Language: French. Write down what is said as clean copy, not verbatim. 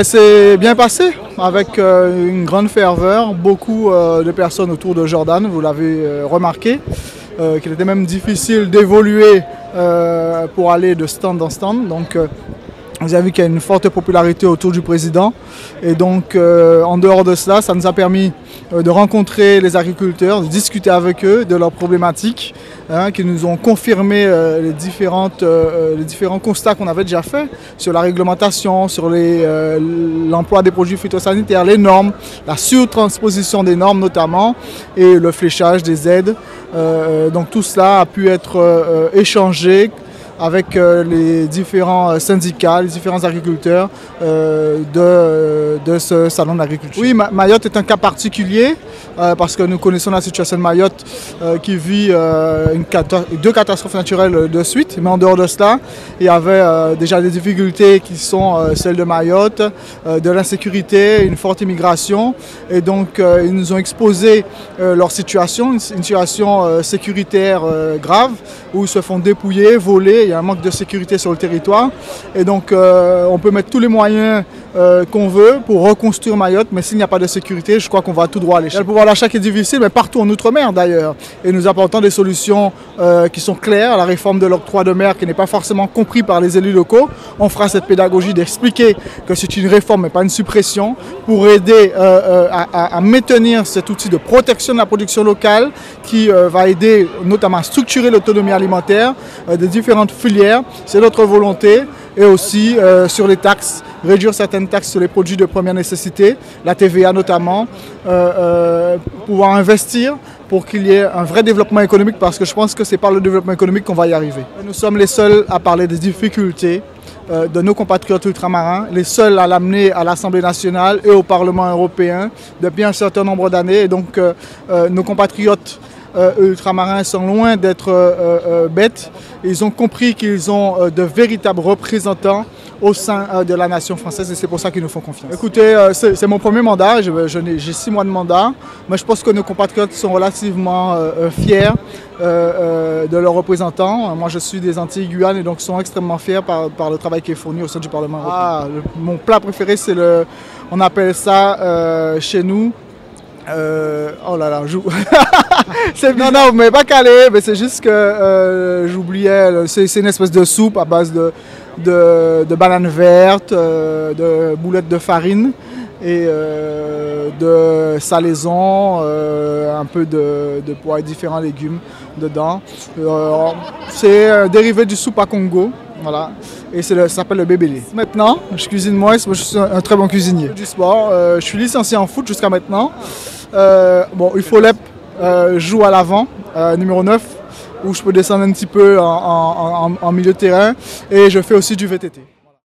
C'est bien passé, avec une grande ferveur, beaucoup de personnes autour de Jordan, vous l'avez remarqué, qu'il était même difficile d'évoluer pour aller de stand en stand. Donc, vous avez vu qu'il y a une forte popularité autour du président. Et donc, en dehors de cela, ça nous a permis de rencontrer les agriculteurs, de discuter avec eux de leurs problématiques, qui nous ont confirmé les différents constats qu'on avait déjà faits sur la réglementation, sur l'emploi des produits phytosanitaires, les normes, la surtransposition des normes notamment, et le fléchage des aides. Donc tout cela a pu être échangé avec les différents syndicats, les différents agriculteurs de ce salon d'agriculture. Oui, Mayotte est un cas particulier parce que nous connaissons la situation de Mayotte qui vit deux catastrophes naturelles de suite. Mais en dehors de cela, il y avait déjà des difficultés qui sont celles de Mayotte, de l'insécurité, une forte immigration. Et donc, ils nous ont exposé leur situation, une situation sécuritaire grave, où ils se font dépouiller, voler. Il y a un manque de sécurité sur le territoire et donc on peut mettre tous les moyens qu'on veut pour reconstruire Mayotte, mais s'il n'y a pas de sécurité, je crois qu'on va tout droit à l'échec. Le pouvoir d'achat qui est difficile, mais partout en Outre-mer d'ailleurs, et nous apportons des solutions qui sont claires. La réforme de l'octroi de mer qui n'est pas forcément compris par les élus locaux, on fera cette pédagogie d'expliquer que c'est une réforme et pas une suppression pour aider à maintenir cet outil de protection de la production locale qui va aider notamment à structurer l'autonomie alimentaire des différentes filières. C'est notre volonté. Et aussi sur les taxes, réduire certaines taxes sur les produits de première nécessité, la TVA notamment, pouvoir investir pour qu'il y ait un vrai développement économique, parce que je pense que c'est par le développement économique qu'on va y arriver. Nous sommes les seuls à parler des difficultés de nos compatriotes ultramarins, les seuls à l'amener à l'Assemblée nationale et au Parlement européen depuis un certain nombre d'années. Et donc nos compatriotes ultramarins sont loin d'être bêtes. Ils ont compris qu'ils ont de véritables représentants au sein de la nation française et c'est pour ça qu'ils nous font confiance. Écoutez, c'est mon premier mandat, j'ai 6 mois de mandat, mais je pense que nos compatriotes sont relativement fiers de leurs représentants. Moi je suis des Antilles-Guyane et donc sont extrêmement fiers par le travail qui est fourni au sein du Parlement européen. Mon plat préféré, c'est on appelle ça chez nous, oh là là, non, vous m'avez pas calé, mais c'est juste que j'oubliais, c'est une espèce de soupe à base de bananes vertes, de boulettes de farine et de salaison, un peu de pois et différents légumes dedans. C'est un dérivé du soupe à Congo. Voilà, et ça s'appelle le bébélé. Maintenant, je cuisine moins, je suis un très bon cuisinier. Du sport, je suis licencié en foot jusqu'à maintenant. Bon, Ufolep joue à l'avant, numéro 9, où je peux descendre un petit peu en milieu de terrain, et je fais aussi du VTT.